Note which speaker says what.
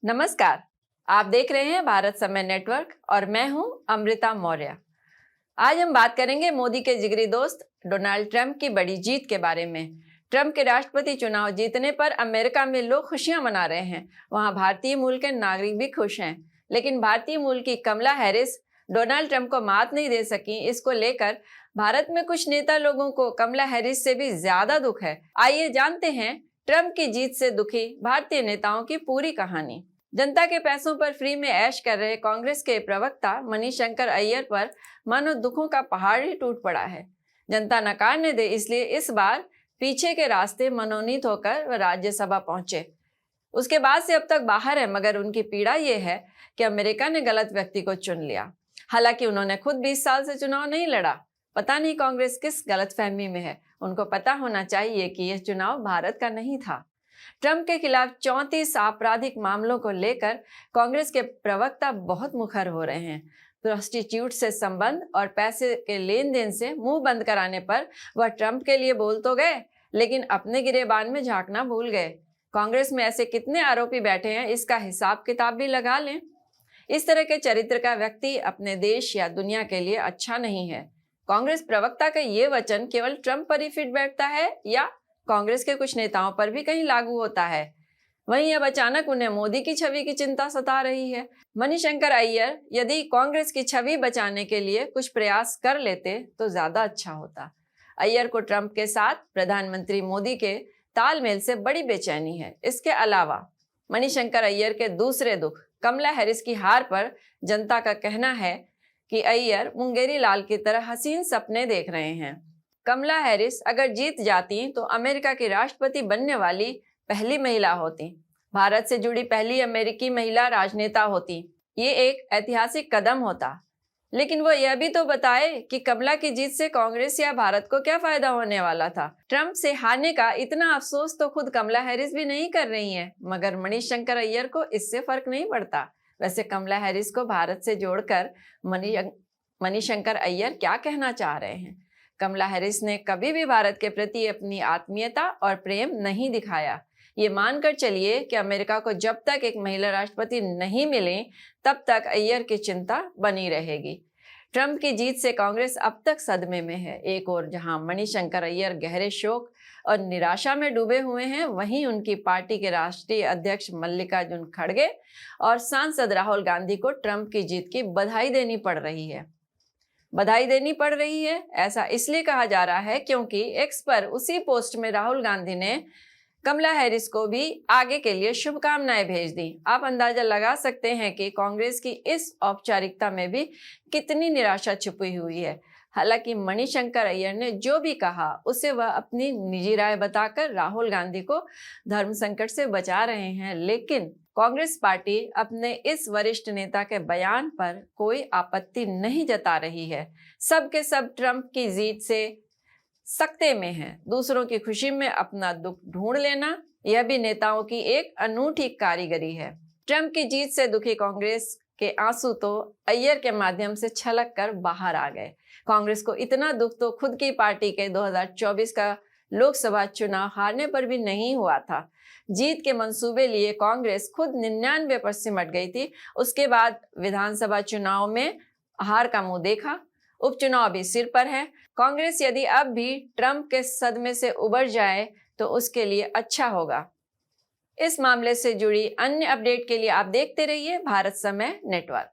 Speaker 1: नमस्कार। आप देख रहे हैं भारत समय नेटवर्क और मैं हूं अमृता मौर्य। आज हम बात करेंगे मोदी के जिगरी दोस्त डोनाल्ड ट्रंप की बड़ी जीत के बारे में। ट्रंप के राष्ट्रपति चुनाव जीतने पर अमेरिका में लोग खुशियां मना रहे हैं। वहां भारतीय मूल के नागरिक भी खुश हैं, लेकिन भारतीय मूल की कमला हैरिस डोनाल्ड ट्रंप को मात नहीं दे सकी। इसको लेकर भारत में कुछ नेता लोगों को कमला हैरिस से भी ज्यादा दुख है। आइए जानते हैं ट्रंप की जीत से दुखी भारतीय नेताओं की पूरी कहानी। जनता के पैसों पर फ्री में ऐश कर रहे कांग्रेस के प्रवक्ता मणिशंकर अय्यर पर मानो दुखों का पहाड़ ही टूट पड़ा है। जनता नकारने दे, इसलिए इस बार पीछे के रास्ते मनोनीत होकर वह राज्यसभा पहुंचे। उसके बाद से अब तक बाहर है, मगर उनकी पीड़ा ये है कि अमेरिका ने गलत व्यक्ति को चुन लिया। हालांकि उन्होंने खुद 20 साल से चुनाव नहीं लड़ा। पता नहीं कांग्रेस किस गलतफहमी में है। उनको पता होना चाहिए कि यह चुनाव भारत का नहीं था। ट्रंप के खिलाफ 34 आपराधिक मामलों को लेकर कांग्रेस के प्रवक्ता बहुत मुखर हो रहे हैं। प्रोस्टिट्यूट से संबंध और पैसे के लेन देन से मुंह बंद कराने पर वह ट्रंप के लिए बोल तो गए, लेकिन अपने गिरेबान में झांकना भूल गए। कांग्रेस में ऐसे कितने आरोपी बैठे हैं, इसका हिसाब किताब भी लगा लें। इस तरह के चरित्र का व्यक्ति अपने देश या दुनिया के लिए अच्छा नहीं है। कांग्रेस प्रवक्ता का ये वचन केवल ट्रंप पर ही फिट बैठता है या कांग्रेस के कुछ नेताओं पर भी कहीं लागू होता है? वहीं अब अचानक उन्हें मोदी की छवि की चिंता सता रही है। मणिशंकर अय्यर यदि कांग्रेस की छवि बचाने के लिए कुछ प्रयास कर लेते तो ज्यादा अच्छा होता। अय्यर को ट्रंप के साथ प्रधानमंत्री मोदी के तालमेल से बड़ी बेचैनी है। इसके अलावा मणिशंकर अय्यर के दूसरे दुख कमला हैरिस की हार पर जनता का कहना है कि अय्यर मुंगेरी लाल की तरह हसीन सपने देख रहे हैं। कमला हैरिस अगर जीत जाती तो अमेरिका की राष्ट्रपति बनने वाली पहली महिला होती। भारत से जुड़ी पहली अमेरिकी महिला राजनेता होती। ये एक ऐतिहासिक कदम होता। लेकिन वो यह भी तो बताए कि कमला की जीत से कांग्रेस या भारत को क्या फायदा होने वाला था। ट्रंप से हारने का इतना अफसोस तो खुद कमला हैरिस भी नहीं कर रही है, मगर मणिशंकर अय्यर को इससे फर्क नहीं पड़ता। वैसे कमला हैरिस को भारत से जोड़कर मणिशंकर अय्यर क्या कहना चाह रहे हैं? कमला हैरिस ने कभी भी भारत के प्रति अपनी आत्मीयता और प्रेम नहीं दिखाया। ये मानकर चलिए कि अमेरिका को जब तक एक महिला राष्ट्रपति नहीं मिले तब तक अय्यर की चिंता बनी रहेगी। ट्रंप की जीत से कांग्रेस अब तक सदमे में है। एक और जहां मणिशंकर अय्यर गहरे शोक और निराशा में डूबे हुए हैं, वहीं उनकी पार्टी के राष्ट्रीय अध्यक्ष मल्लिकार्जुन खड़गे और सांसद राहुल गांधी को ट्रंप की जीत की बधाई देनी पड़ रही है। बधाई देनी पड़ रही है ऐसा इसलिए कहा जा रहा है क्योंकि एक्स पर उसी पोस्ट में राहुल गांधी ने कमला हैरिस को भी आगे के लिए शुभकामनाएं भेज दी। आप अंदाजा लगा सकते हैं कि कांग्रेस की इस औपचारिकता में भी कितनी निराशा छुपी हुई है। हालांकि मणिशंकर अय्यर ने जो भी कहा उसे वह अपनी निजी राय बताकर राहुल गांधी को धर्म संकट से बचा रहे हैं, लेकिन कांग्रेस पार्टी अपने इस वरिष्ठ नेता के बयान पर कोई आपत्ति नहीं जता रही है। सब के सब ट्रंप की जीत से सकते में हैं। दूसरों की खुशी में अपना दुख ढूंढ लेना, यह भी नेताओं की एक अनूठी कारीगरी है। ट्रंप की जीत से दुखी कांग्रेस के आंसू तो अय्यर के माध्यम से छलक कर बाहर आ गए। कांग्रेस को इतना दुख तो खुद की पार्टी के 2024 का लोकसभा चुनाव हारने पर भी नहीं हुआ था। जीत के मंसूबे लिए कांग्रेस खुद 99 पर सिमट गई थी। उसके बाद विधानसभा चुनाव में हार का मुंह देखा। उपचुनाव भी सिर पर है। कांग्रेस यदि अब भी ट्रंप के सदमे से उबर जाए तो उसके लिए अच्छा होगा। इस मामले से जुड़ी अन्य अपडेट के लिए आप देखते रहिए भारत समय नेटवर्क।